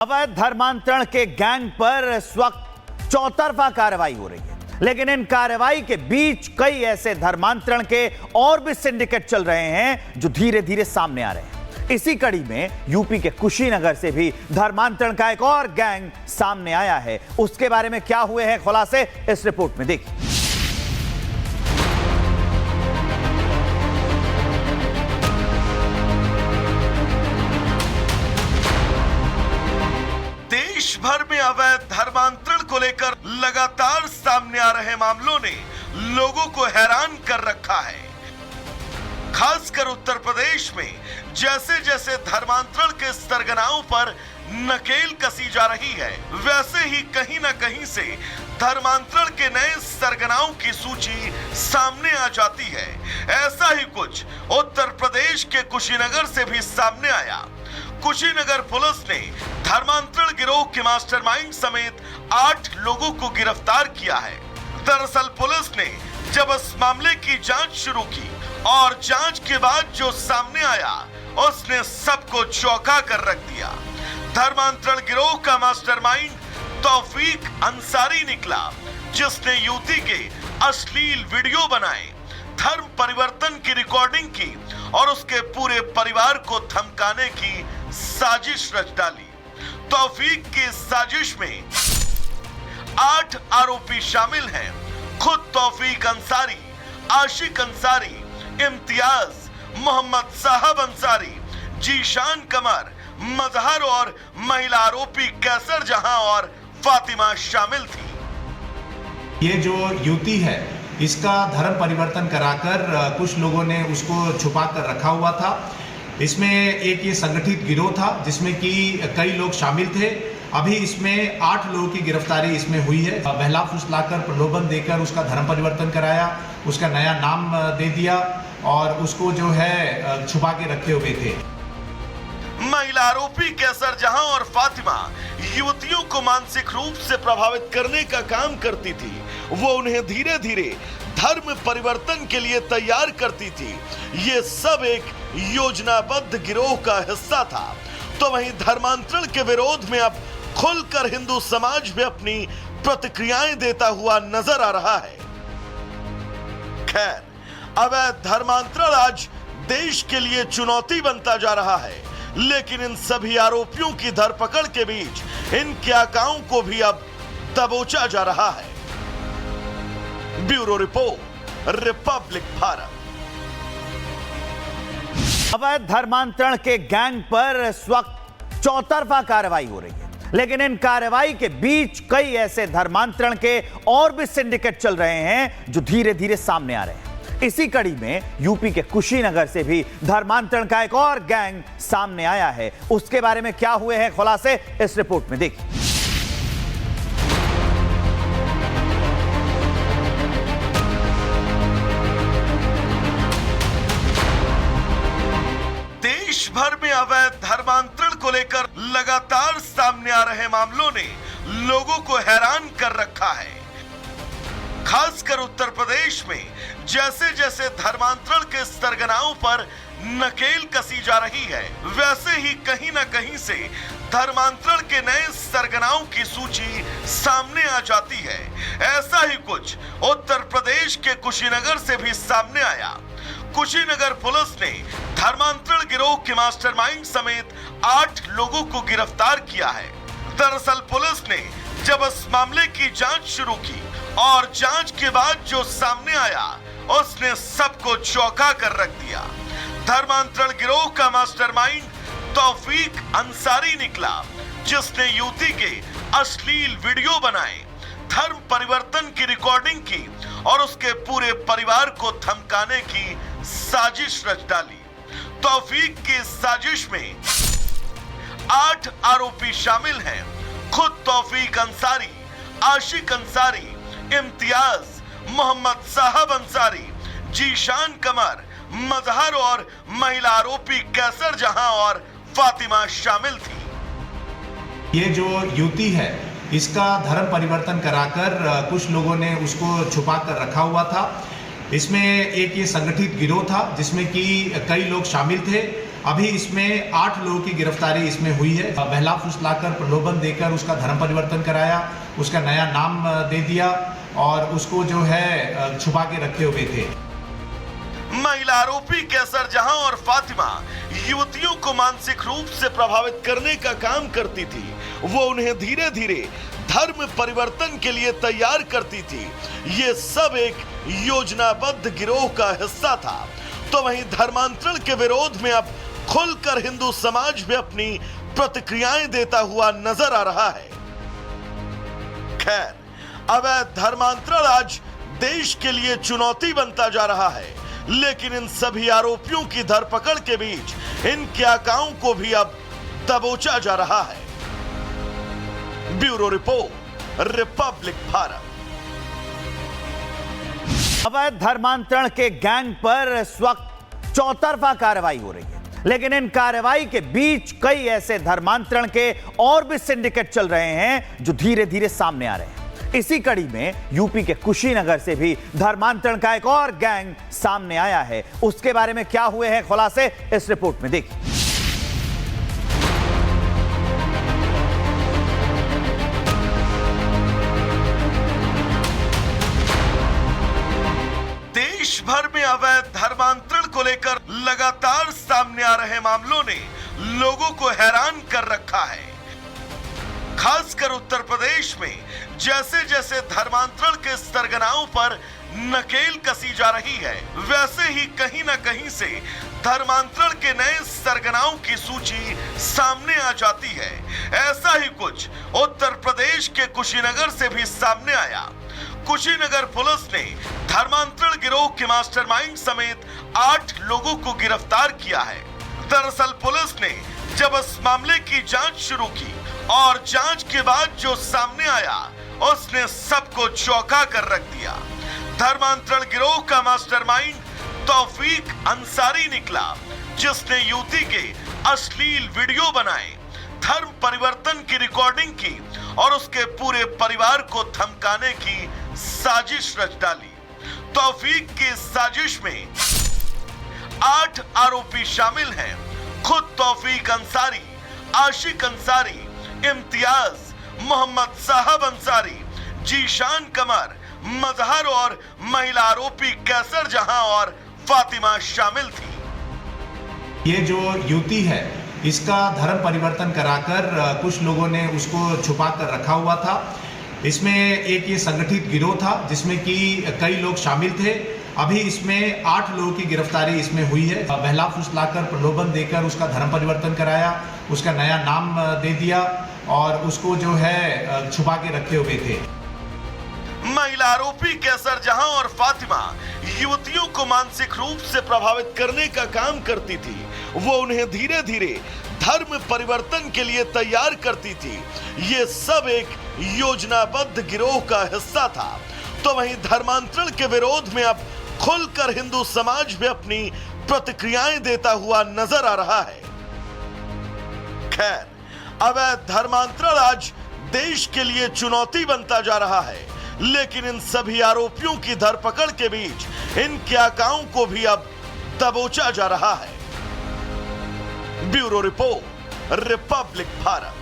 अवैध धर्मांतरण के गैंग पर इस वक्त चौतरफा कार्रवाई हो रही है, लेकिन इन कार्रवाई के बीच कई ऐसे धर्मांतरण के और भी सिंडिकेट चल रहे हैं जो धीरे धीरे सामने आ रहे हैं। इसी कड़ी में यूपी के कुशीनगर से भी धर्मांतरण का एक और गैंग सामने आया है। उसके बारे में क्या हुए हैं खुलासे, इस रिपोर्ट में देखिए। देश भर में अवैध धर्मांतरण को लेकर लगातार सामने आ रहे मामलों ने लोगों को हैरान कर रखा है। खासकर उत्तर प्रदेश में जैसे जैसे धर्मांतरण के सरगनाओं पर नकेल कसी जा रही है, वैसे ही कहीं ना कहीं से धर्मांतरण के नए सरगनाओं की सूची सामने आ जाती है। ऐसा ही कुछ उत्तर प्रदेश के कुशीनगर से भी सामने आया। कुशीनगर पुलिस ने धर्मांतरण गिरोह के मास्टरमाइंड समेत 8 लोगों को गिरफ्तार किया है। दरअसल पुलिस ने जब इस मामले की जांच शुरू की और जांच के बाद जो सामने आया उसने सबको चौंका कर रख दिया। धर्मांतरण गिरोह का मास्टरमाइंड तौफीक अंसारी निकला, जिसने युवती के अश्लील वीडियो बनाए, धर्म परिवर्तन की रिकॉर्डिंग की और उसके पूरे परिवार को धमकाने की साजिश रच डाली। तौफीक की इस साजिश में 8 आरोपी शामिल हैं। खुद तौफीक अंसारी, आशिक अंसारी, इम्तियाज, मोहम्मद साहब अंसारी, जीशान कमर, मजहर और महिला आरोपी कैसर जहां और फातिमा शामिल थी। ये जो युवती है इसका धर्म परिवर्तन कराकर कुछ लोगों ने उसको छुपा कर रखा हुआ था। इसमें एक ये संगठित गिरोह था जिसमें कि कई लोग शामिल थे। अभी इसमें 8 लोगों की गिरफ्तारी इसमें हुई है। बहला फुसलाकर प्रलोभन देकर उसका धर्म परिवर्तन कराया, उसका नया नाम दे दिया और उसको जो है छुपा के रखे हुए थे। महिला आरोपी कैसर जहां और फातिमा युवतियों को मानसिक रूप से प्रभावित करने का काम करती थी। वो उन्हें धीरे धीरे धर्म परिवर्तन के लिए तैयार करती थी। ये सब एक योजनाबद्ध गिरोह का हिस्सा था। तो वहीं धर्मांतरण के विरोध में अब खुलकर हिंदू समाज भी अपनी प्रतिक्रियाएं देता हुआ नजर आ रहा है। खैर, अवैध धर्मांतरण आज देश के लिए चुनौती बनता जा रहा है, लेकिन इन सभी आरोपियों की धरपकड़ के बीच इनके आकाओं को भी अब दबोचा जा रहा है। Bureau report, Republic Bharat. अवैध धर्मांतरण के गैंग पर इस वक्त चौतरफा कार्रवाई हो रही है, लेकिन इन कार्रवाई के बीच कई ऐसे धर्मांतरण के और भी सिंडिकेट चल रहे हैं जो धीरे धीरे सामने आ रहे हैं। इसी कड़ी में यूपी के कुशीनगर से भी धर्मांतरण का एक और गैंग सामने आया है। उसके बारे में क्या हुए हैं खुलासे, इस रिपोर्ट में देखिए। देश भर में अवैध धर्मांतरण को लेकर लगातार सामने आ रहे मामलों ने लोगों को हैरान कर रखा है। खासकर उत्तर प्रदेश में जैसे जैसे धर्मांतरण के सरगनाओं पर नकेल कसी जा रही है, वैसे ही कहीं ना कहीं से धर्मांतरण के नए सरगनाओं की सूची सामने आ जाती है। ऐसा ही कुछ उत्तर प्रदेश के कुशीनगर से भी सामने आया। कुशीनगर पुलिस ने धर्मांतरण गिरोह के मास्टरमाइंड समेत 8 लोगों को गिरफ्तार किया है। दरअसल पुलिस ने जब इस मामले की जांच शुरू की और जांच के बाद जो सामने आया उसने सबको चौंका कर रख दिया। धर्मांतरण गिरोह का मास्टरमाइंड तौफीक अंसारी निकला, जिसने युवती के अश्लील वीडियो बनाए, धर्म परिवर्तन की रिकॉर्डिंग की और उसके पूरे परिवार को धमकाने की साजिश रच डाली। तौफीक की इस साजिश में 8 आरोपी शामिल हैं। खुद तौफीक अंसारी, आशिक अंसारी, इम्तियाज, मोहम्मद साहब अंसारी, जीशान कमर, मजहर और महिला आरोपी कैसर जहां और फातिमा शामिल थी। ये जो युवती है इसका धर्म परिवर्तन कराकर कुछ लोगों ने उसको छुपा कर रखा हुआ था। इसमें एक ये संगठित गिरोह था जिसमें कि कई लोग शामिल थे। अभी इसमें 8 लोगों की गिरफ्तारी इसमें हुई है। बहला फुसलाकर प्रलोभन देकर उसका धर्म परिवर्तन कराया, उसका नया नाम दे दिया और उसको जो है छुपा के रखे हुए थे। महिला आरोपी कैसर जहां और फातिमा युवतियों को मानसिक रूप से प्रभावित करने का काम करती थी। वो उन्हें धीरे धीरे धर्म परिवर्तन के लिए तैयार करती थी। ये सब एक योजनाबद्ध गिरोह का हिस्सा था। तो वहीं धर्मांतरण के विरोध में अब खुलकर हिंदू समाज भी अपनी प्रतिक्रियाएं देता हुआ नजर आ रहा है। खैर, अवैध धर्मांतरण आज देश के लिए चुनौती बनता जा रहा है, लेकिन इन सभी आरोपियों की धरपकड़ के बीच इनके आकाओं को भी अब दबोचा जा रहा है। Bureau report, Republic Bharat. अवैध धर्मांतरण के गैंग पर इस वक्त चौतरफा कार्रवाई हो रही है, लेकिन इन कार्रवाई के बीच कई ऐसे धर्मांतरण के और भी सिंडिकेट चल रहे हैं जो धीरे धीरे सामने आ रहे हैं। इसी कड़ी में यूपी के कुशीनगर से भी धर्मांतरण का एक और गैंग सामने आया है। उसके बारे में क्या हुए हैं खुलासे, इस रिपोर्ट में देखिए। देश भर में अवैध धर्मांतरण को लेकर लगातार सामने आ रहे मामलों ने लोगों को हैरान कर रखा है। खासकर उत्तर प्रदेश में जैसे जैसे धर्मांतरण के सरगनाओं पर नकेल कसी जा रही है, वैसे ही कहीं ना कहीं से धर्मांतरण के नए सरगनाओं की सूची सामने आ जाती है। ऐसा ही कुछ उत्तर प्रदेश के कुशीनगर से भी सामने आया। कुशीनगर पुलिस ने धर्मांतरण गिरोह के मास्टरमाइंड समेत 8 लोगों को गिरफ्तार किया है। दरअसल पुलिस ने जब इस मामले की जांच शुरू की और जांच के बाद जो सामने आया उसने सबको चौंका कर रख दिया। धर्मांतरण गिरोह का मास्टरमाइंड तौफीक अंसारी निकला, जिसने युवती के अश्लील वीडियो बनाए, धर्म परिवर्तन की रिकॉर्डिंग की और उसके पूरे परिवार को धमकाने की साजिश रच डाली। तौफीक की साजिश में 8 आरोपी शामिल हैं। खुद तौफीक अंसारी, आशिक अंसारी, इम्तियाज, मोहम्मद साहब अंसारी, जीशान कमर, मजहर और महिला आरोपी कैसर जहां और फातिमा शामिल थी। ये जो युवती है इसका धर्म परिवर्तन कराकर कुछ लोगों ने उसको छुपा कर रखा हुआ था। इसमें एक ये संगठित गिरोह था जिसमें कि कई लोग शामिल थे। अभी इसमें 8 लोगों की गिरफ्तारी इसमें हुई है। बहला फुसलाकर प्रलोभन देकर उसका धर्म परिवर्तन कराया, उसका नया नाम दे दिया और उसको जो है छुपा के रखे हुए थे। महिला आरोपी कैसर जहां और फातिमा युवतियों को मानसिक रूप से प्रभावित करने का काम करती थी। वो उन्हें धीरे धीरे धर्म परिवर्तन के लिए तैयार करती थी। ये सब एक योजनाबद्ध गिरोह का हिस्सा था। तो वहीं धर्मांतरण के विरोध में अब खुलकर हिंदू समाज भी अपनी प्रतिक्रियाएं देता हुआ नजर आ रहा है। खैर, अवैध धर्मांतरण आज देश के लिए चुनौती बनता जा रहा है, लेकिन इन सभी आरोपियों की धरपकड़ के बीच इनके आकाओं को भी अब दबोचा जा रहा है। Bureau report, Republic Bharat.